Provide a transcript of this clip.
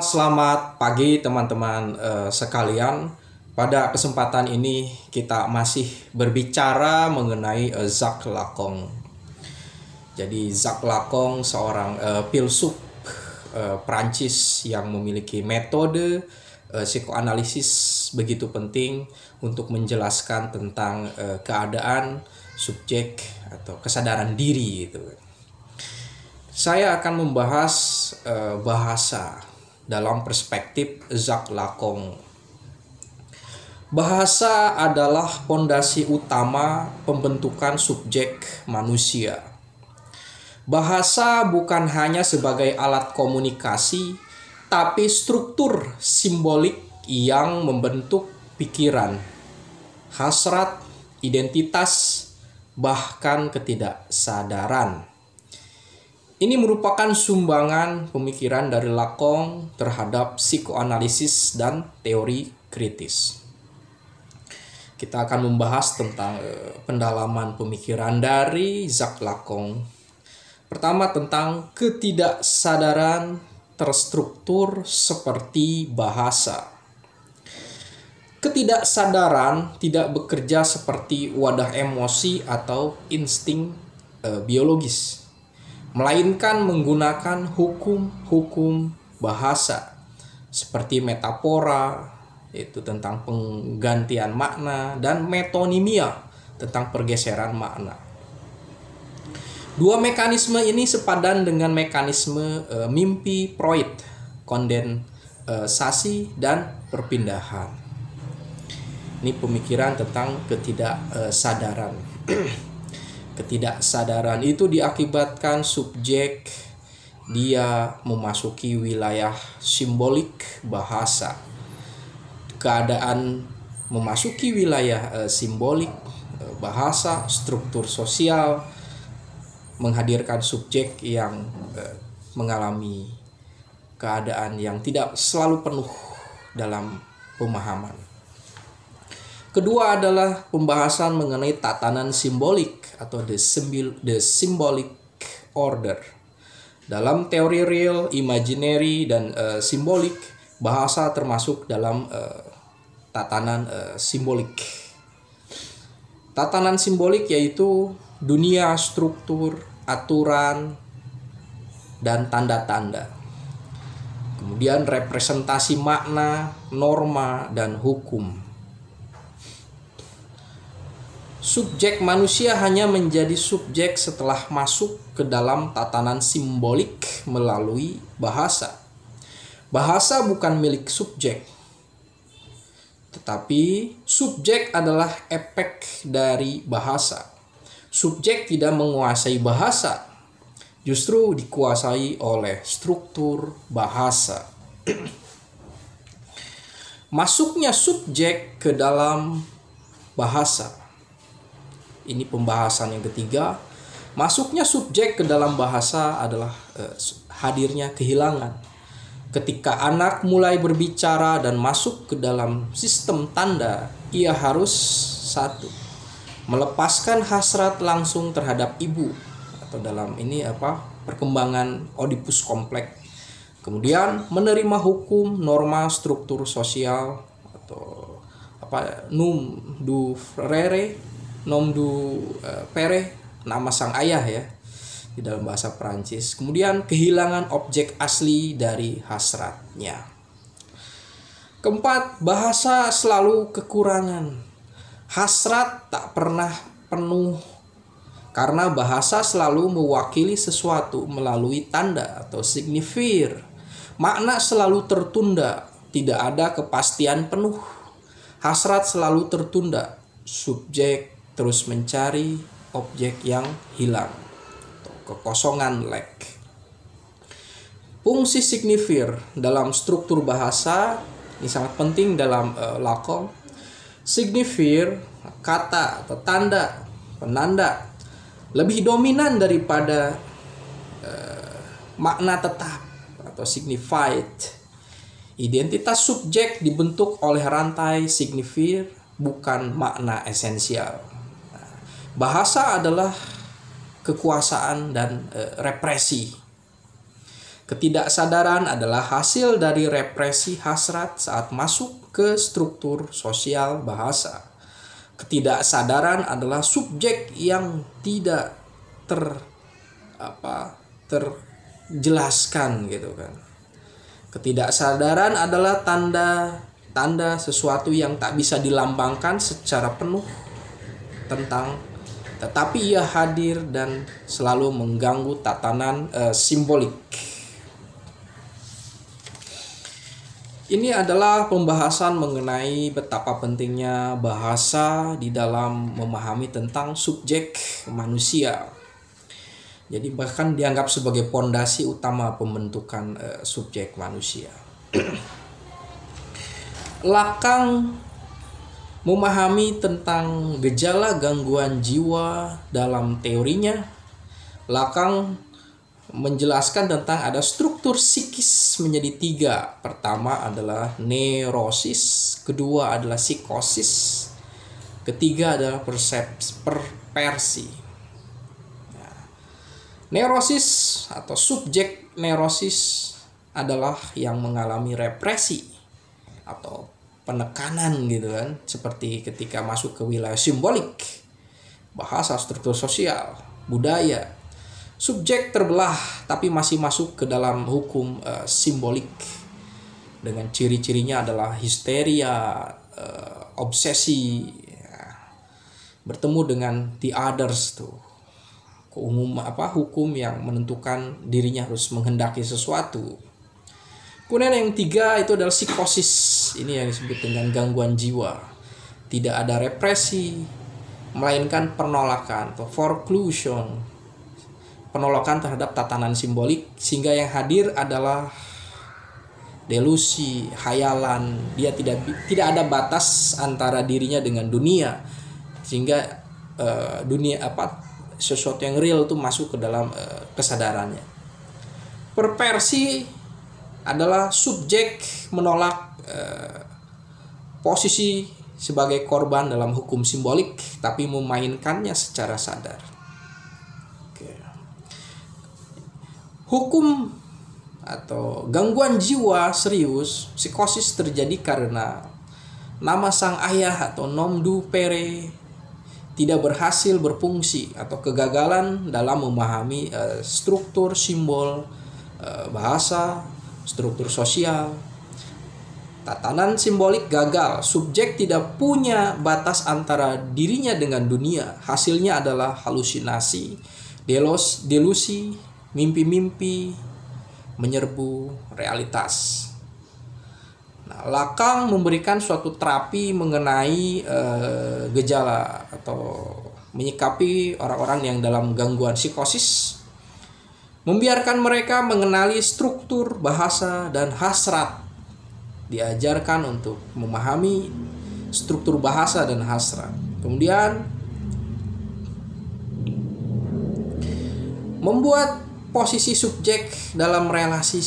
Selamat pagi teman-teman sekalian. Pada kesempatan ini kita masih berbicara mengenai Jacques Lacan. Jadi Jacques Lacan seorang filsuf Prancis yang memiliki metode psikoanalisis begitu penting untuk menjelaskan tentang keadaan subjek atau kesadaran diri itu. Saya akan membahas bahasa dalam perspektif Jacques Lacan. Bahasa adalah fondasi utama pembentukan subjek manusia. Bahasa bukan hanya sebagai alat komunikasi, tapi struktur simbolik yang membentuk pikiran, hasrat, identitas, bahkan ketidaksadaran. Ini merupakan sumbangan pemikiran dari Lacan terhadap psikoanalisis dan teori kritis. Kita akan membahas tentang pendalaman pemikiran dari Jacques Lacan. Pertama, tentang ketidaksadaran terstruktur seperti bahasa. Ketidaksadaran tidak bekerja seperti wadah emosi atau insting biologis, melainkan menggunakan hukum-hukum bahasa seperti metafora, yaitu tentang penggantian makna, dan metonimia tentang pergeseran makna. Dua mekanisme ini sepadan dengan mekanisme mimpi Freud, kondensasi dan perpindahan. Ini pemikiran tentang ketidaksadaran. Ketidaksadaran itu diakibatkan subjek dia memasuki wilayah simbolik bahasa. Keadaan memasuki wilayah simbolik bahasa, struktur sosial menghadirkan subjek yang mengalami keadaan yang tidak selalu penuh dalam pemahaman. Kedua adalah pembahasan mengenai tatanan simbolik atau the symbolic order. Dalam teori real, imaginary, dan simbolik, bahasa termasuk dalam tatanan simbolik. Tatanan simbolik yaitu dunia struktur, aturan, dan tanda-tanda. Kemudian representasi makna, norma, dan hukum. Subjek manusia hanya menjadi subjek setelah masuk ke dalam tatanan simbolik melalui bahasa. Bahasa bukan milik subjek, tetapi subjek adalah efek dari bahasa. Subjek tidak menguasai bahasa, justru dikuasai oleh struktur bahasa. Masuknya subjek ke dalam bahasa. Ini pembahasan yang ketiga. Masuknya subjek ke dalam bahasa adalah hadirnya kehilangan. Ketika anak mulai berbicara dan masuk ke dalam sistem tanda, ia harus satu, melepaskan hasrat langsung terhadap ibu, atau dalam ini perkembangan Oedipus kompleks. Kemudian menerima hukum, norma, struktur sosial atau nom du frere, nom du pere, nama sang ayah ya di dalam bahasa Perancis. Kemudian kehilangan objek asli dari hasratnya. Keempat, bahasa selalu kekurangan. Hasrat tak pernah penuh karena bahasa selalu mewakili sesuatu melalui tanda atau signifier. Makna selalu tertunda, tidak ada kepastian penuh. Hasrat selalu tertunda. Subjek terus mencari objek yang hilang, kekosongan lack. Fungsi signifier dalam struktur bahasa ini sangat penting dalam Lacan. Signifier, kata atau tanda, penanda, lebih dominan daripada makna tetap atau signified. Identitas subjek dibentuk oleh rantai signifier, bukan makna esensial. Bahasa adalah kekuasaan dan represi. Ketidaksadaran adalah hasil dari represi hasrat saat masuk ke struktur sosial bahasa. Ketidaksadaran adalah subjek yang tidak terjelaskan gitu kan. Ketidaksadaran adalah tanda sesuatu yang tak bisa dilambangkan secara penuh tetapi ia hadir dan selalu mengganggu tatanan simbolik. Ini adalah pembahasan mengenai betapa pentingnya bahasa di dalam memahami tentang subjek manusia. Jadi bahkan dianggap sebagai pondasi utama pembentukan subjek manusia. Lacan memahami tentang gejala gangguan jiwa dalam teorinya. Lacan menjelaskan tentang ada struktur psikis menjadi 3. Pertama adalah neurosis, kedua adalah psikosis, ketiga adalah perversi. Neurosis atau subjek neurosis adalah yang mengalami represi atau penekanan gitu kan, seperti ketika masuk ke wilayah simbolik, bahasa, struktur sosial, budaya. Subjek terbelah tapi masih masuk ke dalam hukum simbolik dengan ciri-cirinya adalah histeria, obsesi, bertemu dengan the others tuh. Hukum yang menentukan dirinya harus menghendaki sesuatu. Kemudian yang 3 itu adalah psikosis. Ini yang disebut dengan gangguan jiwa. Tidak ada represi, melainkan penolakan atau foreclusion. Penolakan terhadap tatanan simbolik, sehingga yang hadir adalah delusi, hayalan. Dia tidak ada batas antara dirinya dengan dunia, sehingga sesuatu yang real itu masuk ke dalam kesadarannya. Perversi adalah subjek menolak posisi sebagai korban dalam hukum simbolik, tapi memainkannya secara sadar. Hukum atau gangguan jiwa serius, psikosis, terjadi karena nama sang ayah atau nom du pere tidak berhasil berfungsi atau kegagalan dalam memahami struktur simbol bahasa, struktur sosial. Tatanan simbolik gagal, subjek tidak punya batas antara dirinya dengan dunia. Hasilnya adalah halusinasi, delusi, mimpi-mimpi menyerbu realitas. Nah, Lacan memberikan suatu terapi mengenai gejala atau menyikapi orang-orang yang dalam gangguan psikosis, membiarkan mereka mengenali struktur bahasa dan hasrat. Diajarkan untuk memahami struktur bahasa dan hasrat. Kemudian membuat posisi subjek dalam relasi